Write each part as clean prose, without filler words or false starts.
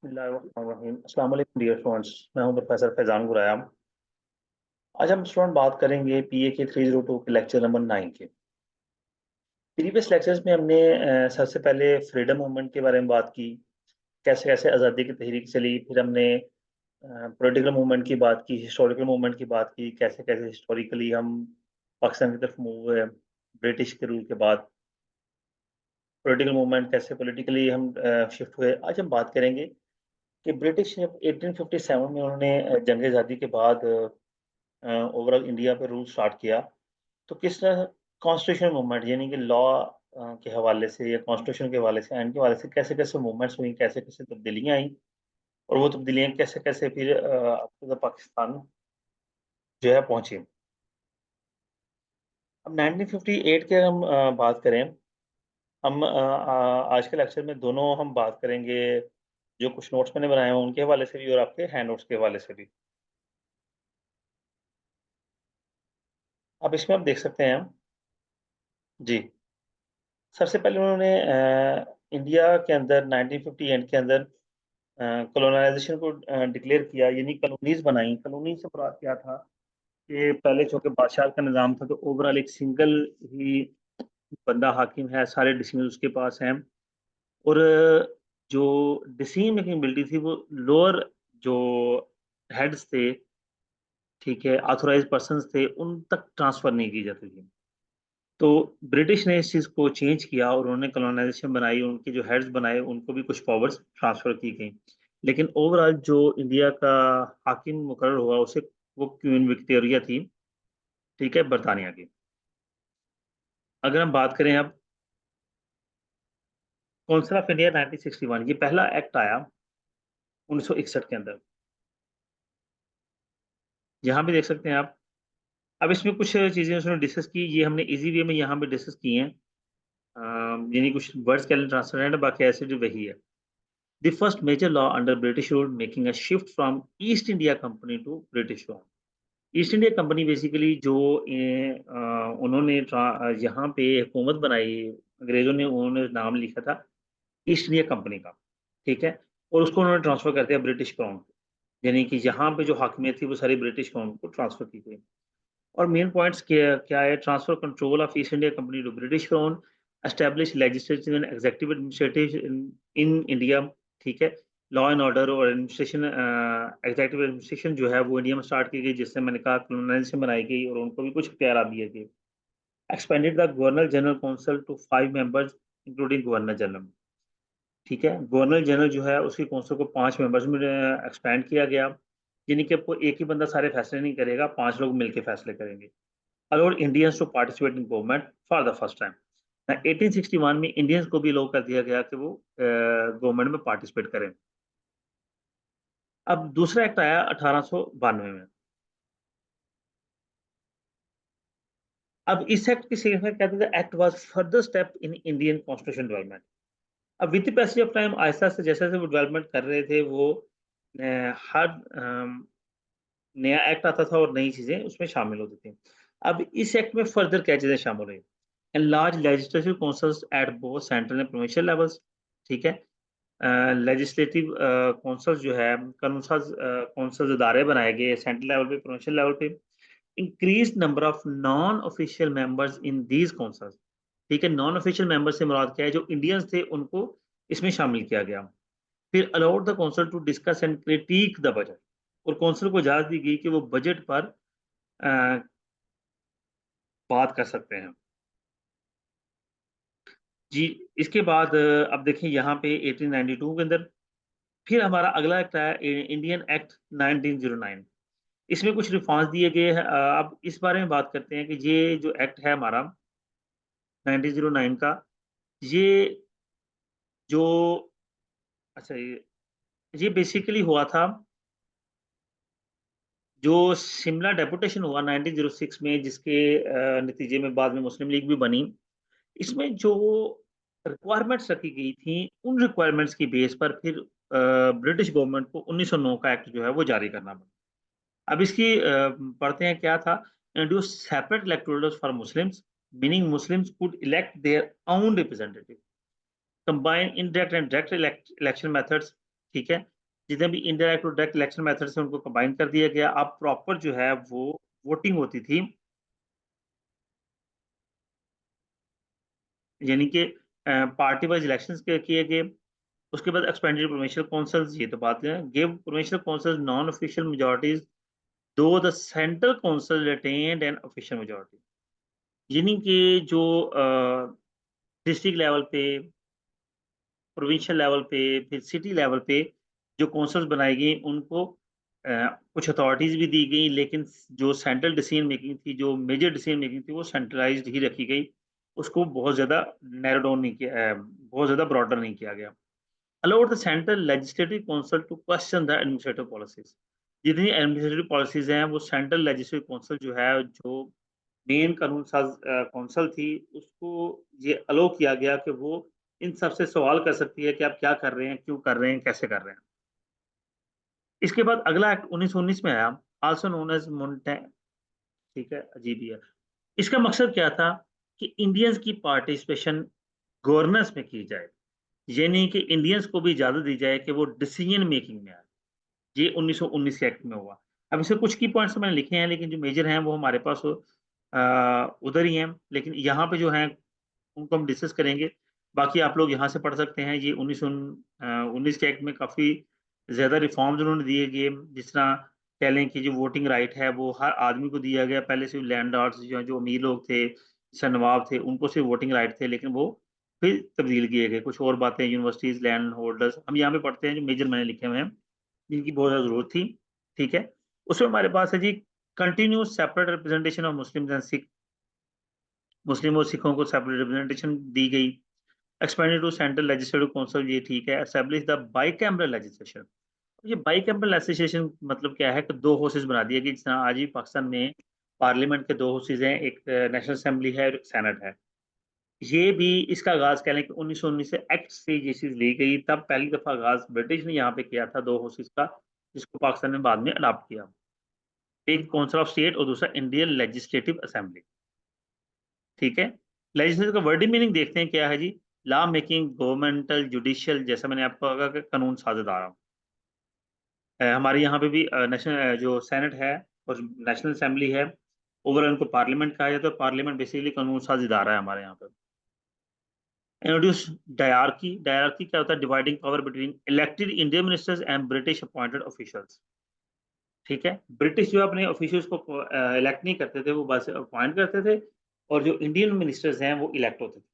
अस्सलाम वालेकुम dear students. मैं हूं प्रोफेसर फैजान गुरायाम। आज हम स्टूडेंट बात करेंगे पीए के 302 के लेक्चर नंबर 9 के। प्रीवियस लेक्चर्स में हमने सबसे पहले फ्रीडम मूवमेंट के बारे में बात की, कैसे कैसे आज़ादी की तहरीक चली। फिर हमने पॉलिटिकल मूवमेंट की बात की, हिस्टोरिकल मूवमेंट की बात की, कैसे कैसे हिस्टोरिकली हम पाकिस्तान की तरफ मूव हुए ब्रिटिश के रूल के बाद। पॉलिटिकल मूवमेंट कैसे पॉलिटिकली हम शिफ्ट हुए, आज हम बात करेंगे कि ब्रिटिश ने 1857 में उन्होंने जंग आज़ादी के बाद ओवरऑल इंडिया पे रूल स्टार्ट किया। तो किस तरह कॉन्स्टिट्यूशन मूवमेंट यानी कि लॉ के हवाले से या कॉन्स्टिट्यूशन के हवाले से, आइन के हवाले से कैसे-कैसे मूवमेंट्स हुई, कैसे-कैसे तब्दीलियाँ आई और वो तब्दीलियाँ कैसे-कैसे फिर आफ्टर द पाकिस्तान जो है पहुँची। अब 1958 के हम बात करें, हम आज के लेक्चर में दोनों हम बात करेंगे, जो कुछ नोट्स मैंने बनाए हैं उनके हवाले से भी और आपके हैंड नोट्स के हवाले से भी। अब इसमें आप देख सकते हैं जी। सबसे पहले उन्होंने इंडिया के अंदर 1958 के अंदर कॉलोनाइज़ेशन को डिक्लेयर किया, यानी कॉलोनीज़ बनाई। कॉलोनी से मुराद क्या था कि पहले चूँकि बादशाह का निज़ाम था, तो ओवरॉल एक सिंगल ही बंदा हाकिम है, सारे डिसीज़न उसके पास हैं। और जो डिसीजन मेकिंग एबिलिटी थी, वो लोअर जो हेड्स थे, ठीक है, ऑथराइज़्ड पर्सन्स थे, उन तक ट्रांसफ़र नहीं की जाती थी। तो ब्रिटिश ने इस चीज़ को चेंज किया और उन्होंने कॉलोनाइज़ेशन बनाई, उनके जो हेड्स बनाए, उनको भी कुछ पावर्स ट्रांसफ़र की गई। लेकिन ओवरऑल जो इंडिया का हाकिम मुकर्रर हुआ, उसे वो क्वीन विक्टोरिया थी, ठीक है, बरतानिया की। अगर हम बात करें अब काउंसिल ऑफ इंडिया 1961, ये पहला एक्ट आया 1961 के अंदर। यहाँ भी देख सकते हैं आप। अब इसमें कुछ चीज़ें उसने डिस्कस की, ये हमने ईज़ी वे में यहाँ पे डिस्कस की हैं। यानी कुछ वर्ड्स के ट्रांसलेट है, बाकी ऐसे जो वही है। The first major law under British rule making a shift from East India Company to British law. East India company basically जो उन्होंने यहाँ पे हुकूमत बनाई, अंग्रेजों ने उन्होंने नाम लिखा था ईस्ट इंडिया कंपनी का, ठीक है? और उसको उन्होंने ट्रांसफ़र कर दिया ब्रिटिश क्राउन को, यानी कि यहाँ पे जो हाकिमियत थी वो सारी ब्रिटिश क्राउन को ट्रांसफ़र की गई। और मेन पॉइंट्स क्या क्या है? Transfer control of East India Company to British Crown, establish legislative and executive administrative in India, ठीक है? लॉ एंड ऑर्डर और एडमिनिस्ट्रेशन, एग्जीक्यूटिव एडमिनिस्ट्रेशन जो है वो इंडिया में स्टार्ट की गई, जिससे मैंने कहा कॉलोनाइजेशन बनाई गई और उनको भी कुछ इख्तियार दिए गए। Expanded the governor general council to 5 members including governor general, ठीक है? गवर्नर जनरल जो है उसकी काउंसिल को 5 मेंबर्स में एक्सपेंड किया गया, यानी कि आपको एक ही बंदा सारे फैसले नहीं करेगा, 5 लोग मिलके फैसले करेंगे। allowed Indians to participate in government for the first time. 1861 में इंडियंस को भी अलाउ कर दिया गया कि वो गवर्नमेंट में पार्टिसिपेट करें। अब दूसरा एक्ट आया 1892 में। अब इस एक्ट की सिग्निफिकेंस क्या था? Act was further step in Indian constitution development. अब with the passage of time आहिस्ता-आहिस्ता जैसे-जैसे वो डेवलपमेंट कर रहे थे, वो हर नया एक्ट आता था और नई चीज़ें उसमें शामिल होती थी। अब इस एक्ट में फर्दर क्या चीज़ें शामिल हुई? Enlarge legislative councils at both central and provincial levels, ठीक है? लेजिस्लेटिव काउंसिल्स जो है, काउंसिल्स इदारे बनाए गए सेंट्रल लेवल पे, प्रोविंशियल लेवल पे। Increased number of non official members in these councils, ठीक है? नॉन ऑफिशियल मेंबर से मुराद क्या है? जो इंडियंस थे उनको इसमें शामिल किया गया। फिर allowed the council to discuss and critic the budget, और काउंसिल को इजाज़त दी गई कि वो बजट पर अ, बात कर सकते हैं। जी, इसके बाद अब देखिए यहाँ पे 1892 के अंदर फिर हमारा अगला एक्ट आया, इंडियन एक्ट 1909। इसमें कुछ रिफॉर्म्स दिए गए हैं। अब इस बारे में बात करते हैं कि ये जो एक्ट है हमारा 1909 का, ये जो अच्छा ये बेसिकली हुआ था, जो शिमला डेपुटेशन हुआ 1906 में, जिसके नतीजे में बाद में मुस्लिम लीग भी बनी। इसमें जो रिक्वायरमेंट्स रखी गई थी, उन रिक्वायरमेंट्स की बेस पर फिर ब्रिटिश गवर्नमेंट को 1909 का एक्ट जो है वो जारी करना पड़ा। अब इसकी पढ़ते हैं क्या था? Introduce separate electorals for Muslims, meaning Muslims could elect their own representative, combine indirect and direct election methods, ठीक है। जितने भी इनडायरेक्ट और डायरेक्ट इलेक्शन मेथड से उनको कंबाइन कर दिया गया। अब प्रॉपर जो है वो वोटिंग होती थी, यानी कि पार्टी वाइज इलेक्शंस किए गए। उसके बाद एक्सपेंडेड प्रोविंशियल काउंसिल्स, ये तो बात है, give provincial councils non official majorities do the central council retained an official majority. यानी कि जो डिस्ट्रिक्ट लेवल पे, प्रोविंशियल लेवल पे, फिर सिटी लेवल पे जो कौंसल्स बनाई गई उनको कुछ अथॉरिटीज भी दी गई, लेकिन जो सेंट्रल डिसीजन मेकिंग थी, जो मेजर डिसीजन मेकिंग थी, वो सेंट्रलाइज्ड ही रखी गई। उसको बहुत ज़्यादा नैरो डाउन नहीं किया, बहुत ज़्यादा ब्रॉडर नहीं किया गया। Allowed the central legislative council to question the administrative policies. जितनी एडमिनिस्ट्रेटिव पॉलिसीज हैं वो सेंट्रल लेजिस्लेटिव काउंसिल जो है, जो मेन कानून साज कौंसल थी, उसको ये अलो किया गया कि वो इन सब से सवाल कर सकती है कि आप क्या कर रहे हैं, क्यों कर रहे हैं, कैसे कर रहे हैं। इसके बाद अगला एक्ट 1919 में आया, आल्सो नोन एज मोन्टे। ठीक है, अजीब ही है। इसका मकसद क्या था कि इंडियंस की पार्टिसिपेशन गवर्नेंस में की जाए, ये नहीं कि इंडियंस को भी इजाजत दी जाए कि वो डिसीजन मेकिंग में आए। ये 1919 के एक्ट में हुआ। अब इसके कुछ की पॉइंट्स मैंने लिखे हैं, लेकिन जो मेजर हैं वो हमारे पास उधर ही हैं, लेकिन यहाँ पे जो हैं उनको हम डिस्कस करेंगे। बाकी आप लोग यहाँ से पढ़ सकते हैं। ये 1919 के एक्ट में काफ़ी ज़्यादा रिफॉर्म्स उन्होंने दिए गए। जिस तरह कह लें कि जो वोटिंग राइट है वो हर आदमी को दिया गया। पहले सिर्फ लैंडलॉर्ड्स, जो अमीर लोग थे, जैसे नवाब थे, उनको सिर्फ वोटिंग राइट थे, लेकिन वो फिर तब्दील किए गए। कुछ और बातें, यूनिवर्सिटीज़, लैंड होल्डर्स, हम यहाँ पे पढ़ते हैं जो मेजर मैंने लिखे हुए हैं, जिनकी बहुत ज़्यादा ज़रूरत थी। ठीक है। उसमें हमारे पास है जी, continuous separate representation of Muslim and Sikh. Muslim और सिखों को सेपरेट रिप्रेजेंटेशन दी गई। Expanded to central legislative council, ये ठीक है। Establish the bicameral legislation. ये बाइकैमरल लेजिस्लेशन मतलब क्या है कि दो हाउसेस बना दिए गए। जिस तरह आज भी पाकिस्तान में पार्लियामेंट के दो हाउसेस हैं, एक नेशनल असेंबली है और एक सेनेट है। ये भी इसका आगाज कह लें कि 1919 से एक्ट से ये चीज ली गई। तब पहली दफा आगाज ब्रिटिश ने यहाँ पे किया था दो हाउसेस का, जिसको पाकिस्तान ने बाद में अडॉप्ट किया। एक काउंसिल ऑफ स्टेट और दूसरा इंडियन लेजिस्लेटिव असेंबली। ठीक है। लेजिस्लेटिव का वर्डिंग मीनिंग देखते हैं क्या है जी। लॉ मेकिंग, गवर्नमेंटल, जुडिशियल, जैसा मैंने आपको कहा कि कानून साझेदार। हमारे यहाँ पे भी नेशनल जो सेनेट है और नेशनल असेंबली है, ओवरऑल उनको पार्लियामेंट कहा जाता है। तो पार्लियामेंट बेसिकली कानून साज इदारा है हमारे यहाँ पे। Introduce dyarchy. डायरकी क्या होता है? Dividing power between elected Indian ministers and British appointed officials. ठीक है। ब्रिटिश जो अपने ऑफिशियल्स को इलेक्ट नहीं करते थे, वो बस अपॉइंट करते थे, और जो इंडियन मिनिस्टर्स हैं वो इलेक्ट होते थे।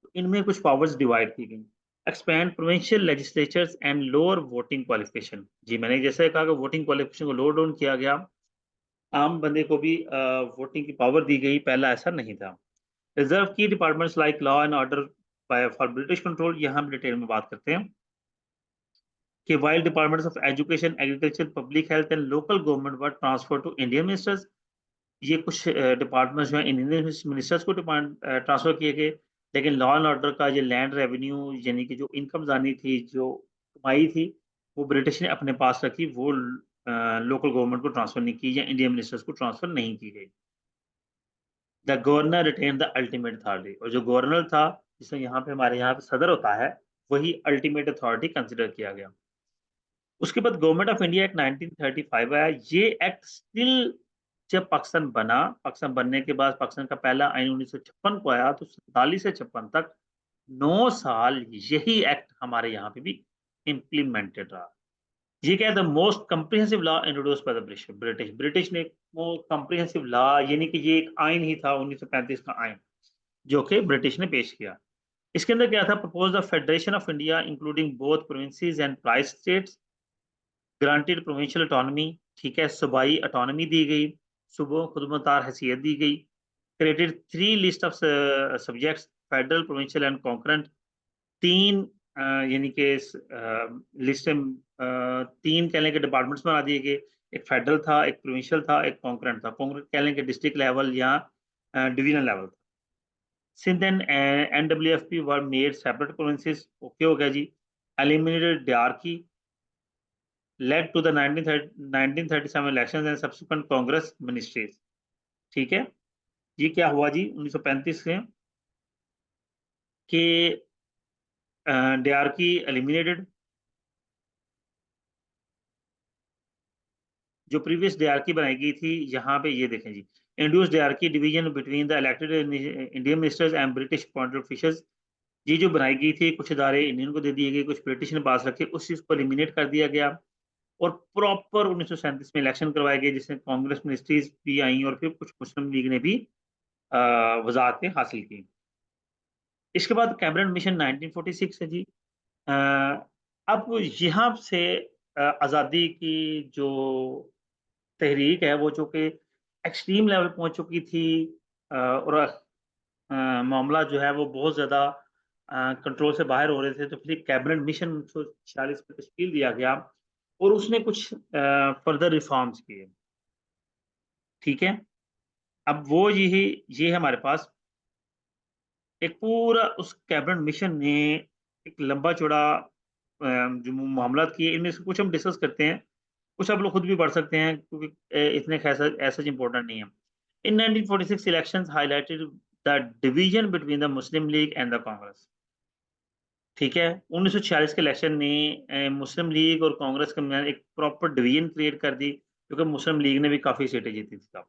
तो इनमें कुछ पावर्स डिवाइड की गई। Expand provincial legislatures and lower voting qualification. जी, मैंने जैसे कहा कि वोटिंग क्वालिफिकेशन को लोअर डाउन किया गया। आम बंदे को भी वोटिंग की पावर दी गई, पहला ऐसा नहीं था। रिजर्व की departments like law and order for British control, यहाँ हम डिटेल में बात करते हैं कि while departments of education, agriculture, public health and local government were transfer to Indian ministers. ये कुछ डिपार्टमेंट्स जो है इंडियन मिनिस्टर्स को ट्रांसफर किए गए। लेकिन लॉ एंड ऑर्डर का ये लैंड रेवेन्यू, यानी कि जो इनकम आनी थी, जो कमाई थी, वो ब्रिटिश ने अपने पास रखी। वो लोकल गवर्नमेंट को ट्रांसफर नहीं की, या इंडियन मिनिस्टर्स को ट्रांसफर नहीं की गई। The governor retain the ultimate authority. और जो गवर्नर था, जिसमें यहाँ पे हमारे यहाँ पे सदर होता है, वही अल्टीमेट अथॉरिटी कंसिडर किया गया। उसके बाद गवर्नमेंट ऑफ इंडिया एक्ट 1935 आया। ये एक्ट स्टिल, जब पाकिस्तान बना, पाकिस्तान बनने के बाद पाकिस्तान का पहला आइन 1956 को आया, तो 47 से 56 तक 9 साल यही एक्ट हमारे यहाँ पे भी इम्प्लीमेंटेड रहा। ये क्या है? The most comprehensive law introduce by the British. British ने वो कम्प्रिहेंसिव लॉ, यानी कि ये एक आइन ही था, 1935 का आइन, जो कि ब्रिटिश ने पेश किया। इसके अंदर क्या था? Propose the federation of India including both provinces and prize states, granted provincial autonomy. ठीक है, सूबाई ऑटोनॉमी दी गई, सूबों को खुदमुख्तार हैसियत दी गई। Created 3 list of subjects, federal, provincial and concurrent. तीन यानी कि लिस्ट में 3 कह लें कि डिपार्टमेंट्स बना दिए गए। एक फेडरल था, एक प्रोविंशियल था, एक कॉन्करेंट था। कॉन्करेंट कह लें कि डिस्ट्रिक्ट लेवल या division level. Sindh and NWFP were made separate provinces. Okay हो गया जी। Eliminated dyarchy, led to the 1937 elections and subsequent Congress ministries। ठीक है। ये क्या हुआ जी 1935 से कि डायरकी एलिमिनेटेड, जो प्रीवियस डायरकी बनाई गई थी, यहाँ पे ये देखें जी, induce dyarchy division between the elected Indian ministers and British appointed officials. ये जो बनाई गई थी, कुछ इदारे इंडियन को दे दिए गए, कुछ ब्रिटिश ने पास रखे, उस चीज़ को एलिमिनेट कर दिया गया और प्रॉपर 1937 में इलेक्शन करवाए गए, जिसमें कांग्रेस मिनिस्ट्रीज भी आई और फिर कुछ मुस्लिम लीग ने भी वजाहतें हासिल की। इसके बाद कैबिनेट मिशन 1946 है जी। अ, अब यहाँ से आज़ादी की जो तहरीक है, वो चूँकि एक्सट्रीम लेवल पहुँच चुकी थी और मामला जो है वो बहुत ज़्यादा कंट्रोल से बाहर हो रहे थे, तो फिर एक कैबिनेट मिशन 1946 में तश्कील दिया गया और उसने कुछ फर्दर रिफॉर्म्स किए, ठीक है? अब वो यही ये है हमारे पास एक पूरा उस कैबिनेट मिशन ने एक लंबा-चौड़ा जो मामलात किए, इनमें से कुछ हम डिस्कस करते हैं, कुछ आप लोग खुद भी पढ़ सकते हैं क्योंकि इतने ख़ैसा ऐसा इम्पोर्टेंट नहीं है। In 1946 elections highlighted the division between the Muslim League and the Congress. ठीक है? 1946 के इलेक्शन ने मुस्लिम लीग और कांग्रेस के दरमियान एक प्रॉपर डिवीजन क्रिएट कर दी, क्योंकि मुस्लिम लीग ने भी काफ़ी सीटें जीती थी तब।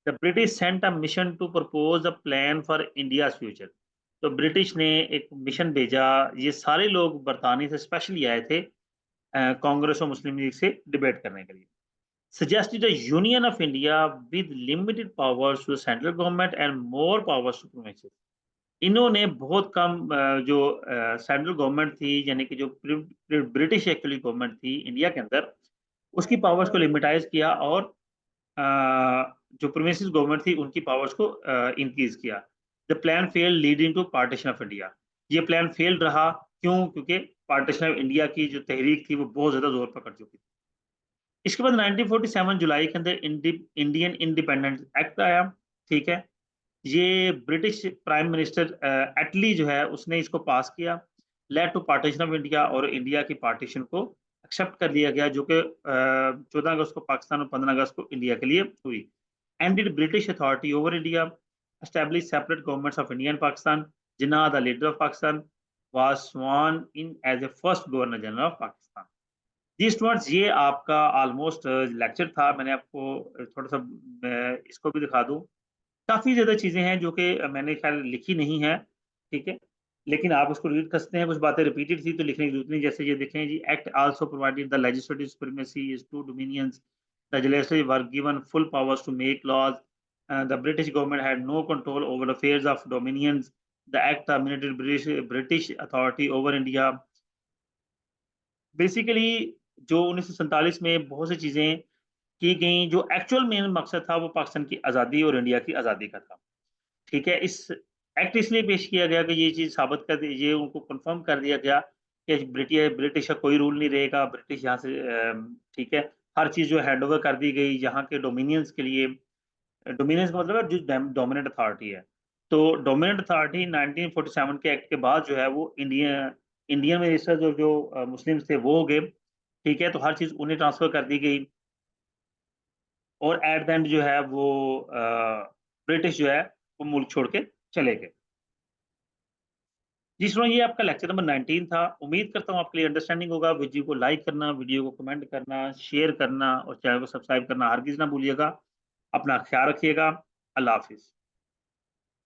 The British sent a mission to propose a plan for India's future. तो ब्रिटिश ने एक मिशन भेजा, ये सारे लोग बरतानिया से स्पेशली आए थे कांग्रेस और मुस्लिम लीग से डिबेट करने के लिए। Suggested a union of India with limited powers to the central government and more powers to provinces. इन्होंने बहुत कम जो सेंट्रल गवर्नमेंट थी, यानी कि जो ब्रिटिश एक्चुअली गवर्नमेंट थी इंडिया के अंदर, उसकी पावर्स को लिमिटाइज किया और अ, जो प्रोविंसेस गवर्नमेंट थी उनकी पावर्स को इंक्रीज किया। The plan fail leading to partition of India. ये प्लान फेल रहा, क्यों? क्योंकि पार्टीशन ऑफ इंडिया की जो तहरीक थी वो बहुत ज्यादा जोर पकड़ चुकी थी। इसके बाद 1947 जुलाई के अंदर इंडियन इंडिपेंडेंस एक्ट आया, ठीक है? ये ब्रिटिश प्राइम मिनिस्टर एटली जो है उसने इसको पास किया, led to partition of India, और इंडिया की पार्टीशन को एक्सेप्ट कर लिया गया, जो कि 14 अगस्त को पाकिस्तान और 15 अगस्त को इंडिया के लिए हुई। Ended British authority over India, establish separate governments of India and Pakistan, Jinnah the leader of Pakistan was sworn in as a first governor general of Pakistan. जी स्टूडेंट्स, ये आपका ऑलमोस्ट लेक्चर था। मैंने आपको थोड़ा-सा इसको भी दिखा दूँ। काफ़ी ज़्यादा चीज़ें हैं जो कि मैंने ख़ैर लिखी नहीं है, ठीक है? लेकिन आप उसको रीड कर सकते हैं, कुछ बातें रिपीटेड थी तो लिखने की ज़रूरत नहीं। जैसे ये देखें जी, act also provided the legislative supremacy is to dominions. The legislature were given full powers to make laws. The British government had no control over affairs of dominions. The act terminated British authority over India. Basically जो 1947 में बहुत सी चीज़ें की गई, जो actual main मकसद था वो पाकिस्तान की आज़ादी और इंडिया की आज़ादी का था। ठीक है? इस एक्ट इसलिए पेश किया गया कि ये चीज़ साबित कर दी, ये उनको कन्फर्म कर दिया गया कि ब्रिटिश का कोई रूल नहीं रहेगा, ब्रिटिश यहाँ से ठीक है? हर चीज़ जो हैंडओवर कर दी गई यहाँ के डोमिनियंस के लिए। डोमिनियंस का मतलब है जो डोमिनेंट अथॉरिटी है। तो डोमिनेंट अथॉरिटी 1947 के एक्ट के बाद जो है वो इंडियन मिनिस्टर्स और जो मुस्लिम्स थे वो हो गए, ठीक है? तो हर चीज़ उन्हें ट्रांसफ़र कर दी गई और एट द एंड जो है वो ब्रिटिश जो है वो मुल्क छोड़ के चले गए। जी सुनो, ये आपका लेक्चर नंबर 19 था। उम्मीद करता हूँ आपके लिए अंडरस्टैंडिंग होगा। वीडियो को लाइक करना, वीडियो को कमेंट करना, शेयर करना और चैनल को सब्सक्राइब करना हरगिज़ ना भूलिएगा। अपना ख़्याल रखिएगा। अल्लाह हाफ़िज़।